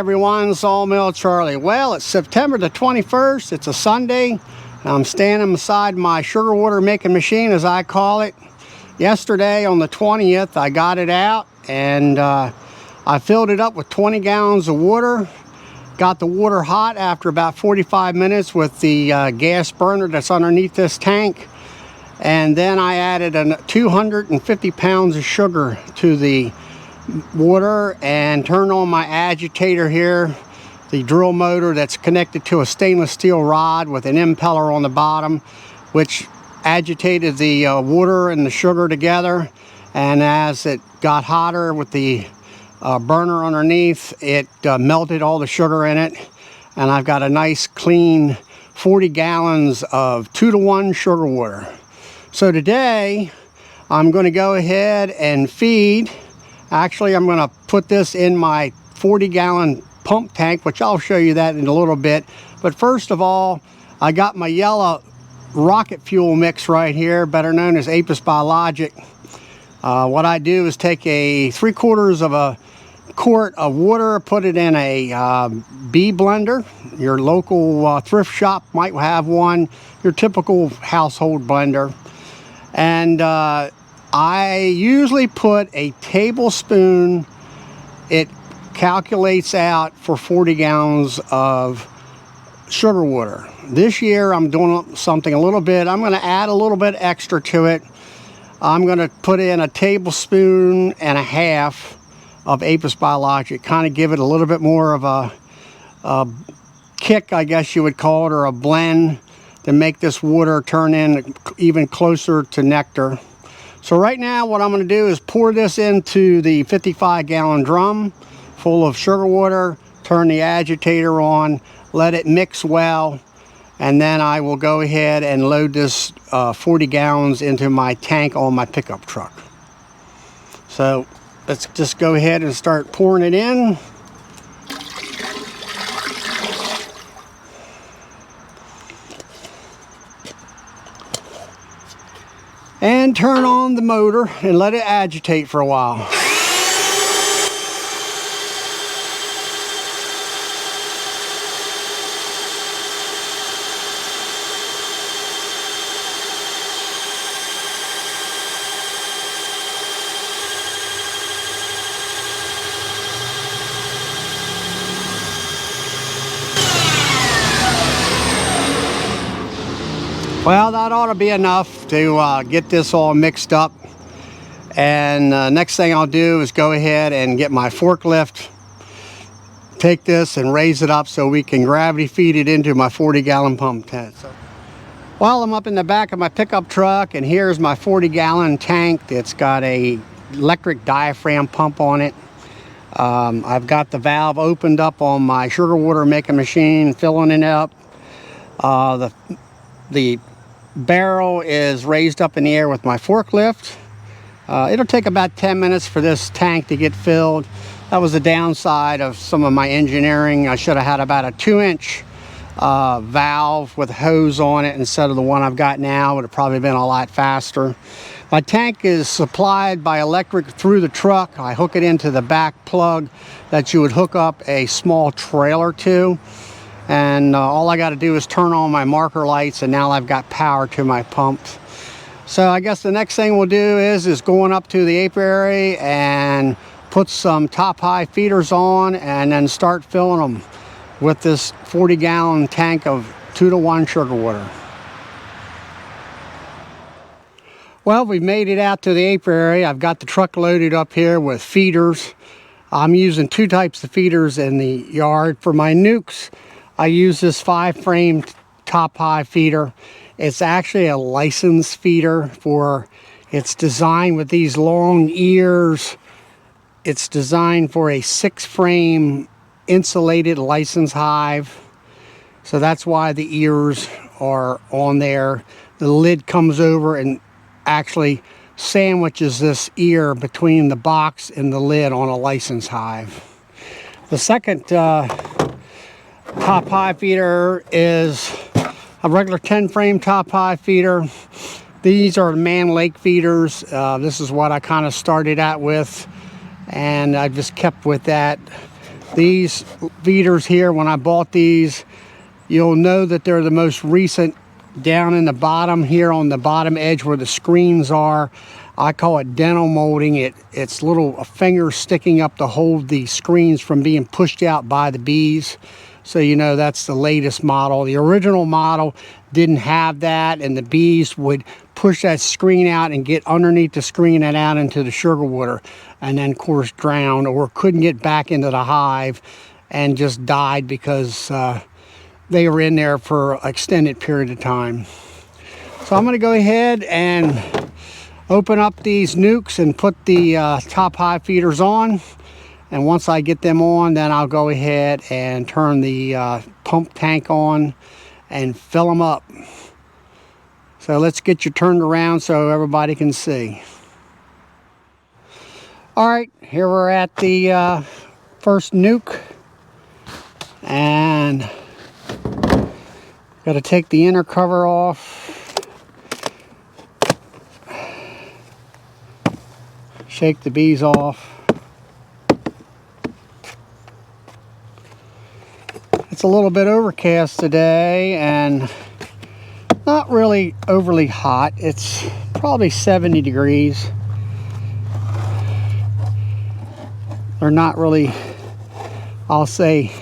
everyone, Sawmill Charlie. Well, it's September the 21st. It's a Sunday. I'm standing beside my sugar water making machine, as I call it. Yesterday on the 20th, I got it out and I filled it up with 20 gallons of water. Got the water hot after about 45 minutes with the gas burner that's underneath this tank. And then I added 250 pounds of sugar to the water and turned on my agitator here, the drill motor that's connected to a stainless steel rod with an impeller on the bottom, which agitated the water and the sugar together. And as it got hotter with the burner underneath, it melted all the sugar in it, and I've got a nice clean 40 gallons of 2-to-1 sugar water. So today I'm going to go ahead and feed. Actually, I'm going to put this in my 40-gallon pump tank, which I'll show you that in a little bit. But first of all, I got my yellow rocket fuel mix right here, better known as Apis Biologic. What I do is take a 3/4 of a quart of water, put it in a bee blender. Your local thrift shop might have one, your typical household blender. And I usually put a tablespoon. It calculates out for 40 gallons of sugar water. This year I'm doing something a little bit. I'm going to add a little bit extra to it. I'm going to put in a tablespoon and a half of Apis Biologic, kind of give it a little bit more of a kick, I guess you would call it, or a blend to make this water turn in even closer to nectar. So right now what I'm going to do is pour this into the 55-gallon drum full of sugar water, turn the agitator on, let it mix well, and then I will go ahead and load this 40 gallons into my tank on my pickup truck. So let's just go ahead and start pouring it in. And turn on the motor and let it agitate for a while. Well, that ought to be enough to get this all mixed up. And next thing I'll do is go ahead and get my forklift, take this and raise it up so we can gravity feed it into my 40-gallon pump tank. Well, I'm up in the back of my pickup truck, and here's my 40-gallon tank. It's got a electric diaphragm pump on it. I've got the valve opened up on my sugar water making machine, filling it up. The barrel is raised up in the air with my forklift. It'll take about 10 minutes for this tank to get filled. That was the downside of some of my engineering. I should have had about a 2-inch valve with a hose on it instead of the one I've got now. It would have probably been a lot faster. My tank is supplied by electric through the truck. I hook it into the back plug that you would hook up a small trailer to. And all I got to do is turn on my marker lights, and now I've got power to my pump. So I guess the next thing we'll do is going up to the apiary and put some top high feeders on, and then start filling them with this 40-gallon tank of 2-to-1 sugar water. Well, we've made it out to the apiary. I've got the truck loaded up here with feeders. I'm using 2 types of feeders in the yard. For my nukes, I use this 5-frame top high feeder. It's actually a licensed feeder it's designed with these long ears. It's designed for a 6-frame insulated license hive. So that's why the ears are on there. The lid comes over and actually sandwiches this ear between the box and the lid on a license hive. The second top high feeder is a regular 10-frame top high feeder. These are man lake feeders. This is what I kind of started out with, and I just kept with that. These feeders here, when I bought these, you'll know that they're the most recent. Down in the bottom here on the bottom edge where the screens are, I call it dental molding. It's little fingers sticking up to hold the screens from being pushed out by the bees. So you know that's the latest model. The original model didn't have that, and the bees would push that screen out and get underneath the screen and out into the sugar water, and then of course drowned or couldn't get back into the hive and just died because they were in there for an extended period of time. So I'm going to go ahead and open up these nukes and put the top hive feeders on. And once I get them on, then I'll go ahead and turn the pump tank on and fill them up. So let's get you turned around so everybody can see. All right, here we're at the first nuke. And got to take the inner cover off. Shake the bees off. It's a little bit overcast today and not really overly hot. It's probably 70 degrees. They're not really, I'll say,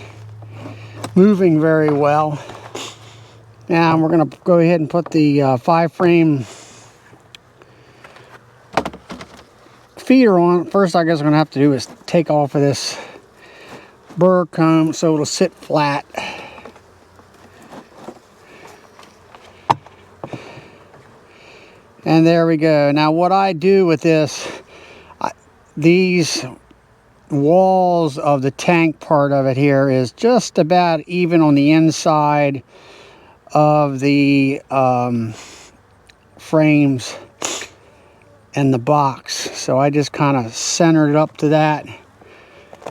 moving very well. Now we're going to go ahead and put the 5-frame feeder on. First, I guess I'm going to have to do is take off of this burr comb so it'll sit flat. And there we go. Now what I do with this, these walls of the tank part of it here is just about even on the inside of the frames and the box. So I just kind of center it up to that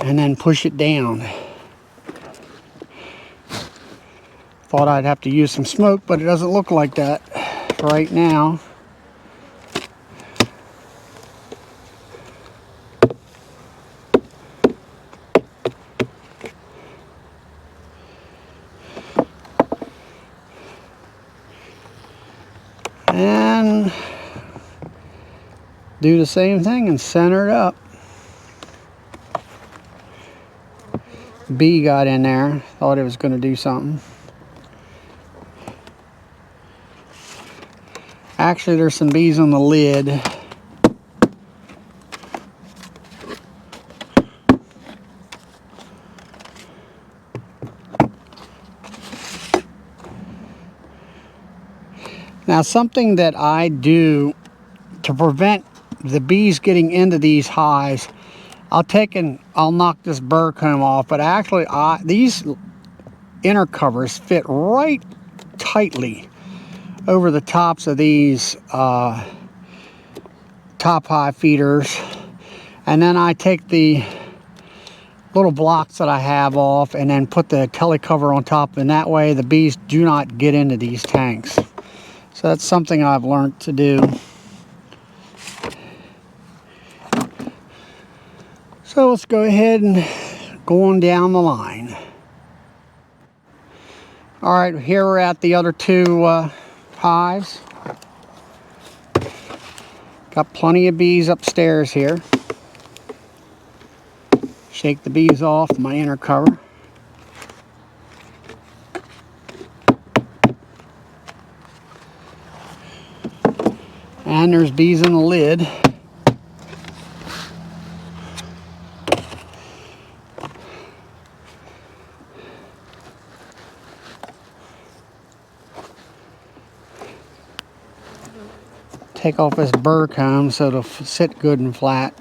and then push it down. Thought I'd have to use some smoke, but it doesn't look like that right now. And do the same thing and center it up. Bee got in there, thought it was going to do something. Actually, there's some bees on the lid. Now, something that I do to prevent the bees getting into these hives, I'll knock this burr comb off, but actually these inner covers fit right tightly over the tops of these top hive feeders. And then I take the little blocks that I have off and then put the telecover on top, and that way the bees do not get into these tanks. So that's something I've learned to do. So let's go ahead and go on down the line. All right, here we're at the other two hives. Got plenty of bees upstairs here. Shake the bees off my inner cover. And there's bees in the lid. Take off this burr comb so it'll sit good and flat.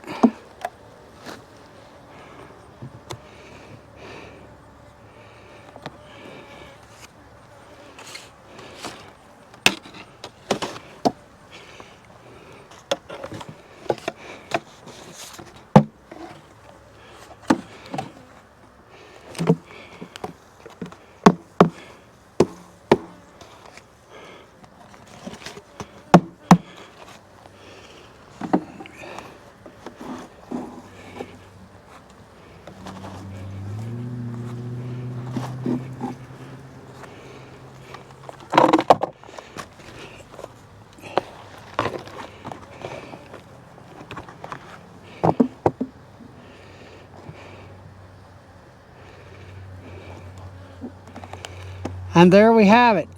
And there we have it.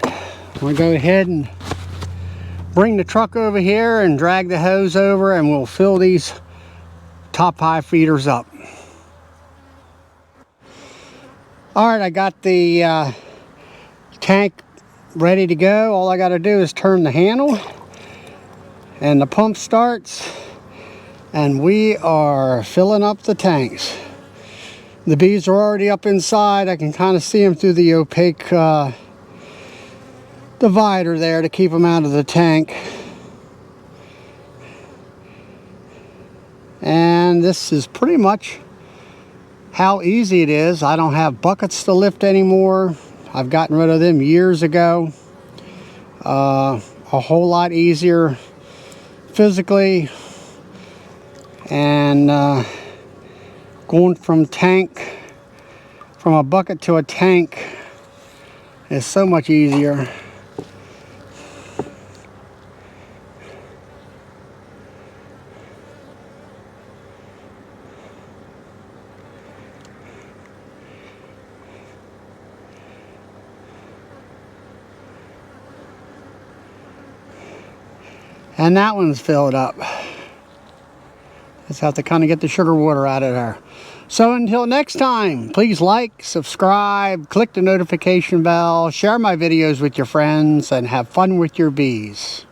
We'll go ahead and bring the truck over here and drag the hose over, and we'll fill these top hive feeders up. Alright, I got the tank ready to go. All I got to do is turn the handle and the pump starts, and we are filling up the tanks. The bees are already up inside. I can kind of see them through the opaque divider there to keep them out of the tank. And this is pretty much how easy it is. I don't have buckets to lift anymore. I've gotten rid of them years ago. A whole lot easier physically, and going from a bucket to a tank is so much easier. And that one's filled up. Just have to kind of get the sugar water out of there. So until next time, please like, subscribe, click the notification bell, share my videos with your friends, and have fun with your bees.